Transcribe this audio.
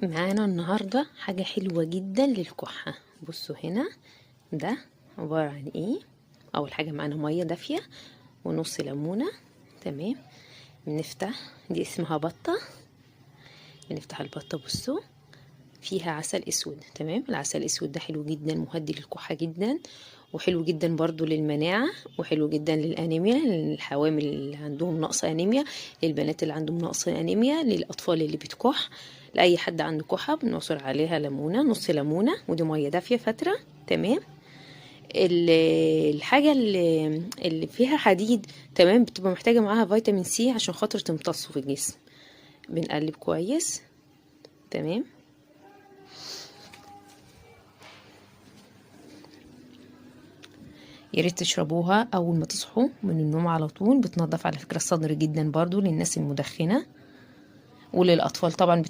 معانا النهاردة حاجة حلوة جدا للكحة. بصوا هنا ده عبارة عن ايه. اول حاجة معانا مية دافية ونص ليمونة. تمام. بنفتح، دي اسمها بطة. بنفتح البطة، بصوا فيها عسل اسود. تمام. العسل الاسود ده حلو جدا، مهدي للكحة جدا، وحلو جدا برضو للمناعة، وحلو جدا للأنيميا، للحوامل اللي عندهم نقص أنيميا، للبنات اللي عندهم نقص أنيميا، للأطفال اللي بتكح، لأي حد عنده كحة بنعصر عليها ليمونة، نص ليمونة، ودي مية دافية فترة. تمام. الحاجة اللي فيها حديد، تمام، بتبقى محتاجة معاها فيتامين سي عشان خاطر تمتصه في الجسم. بنقلب كويس. تمام. يا ريت تشربوها اول ما تصحوا من النوم على طول. بتنضف على فكرة الصدر جدا برضو للناس المدخنة، وللاطفال طبعا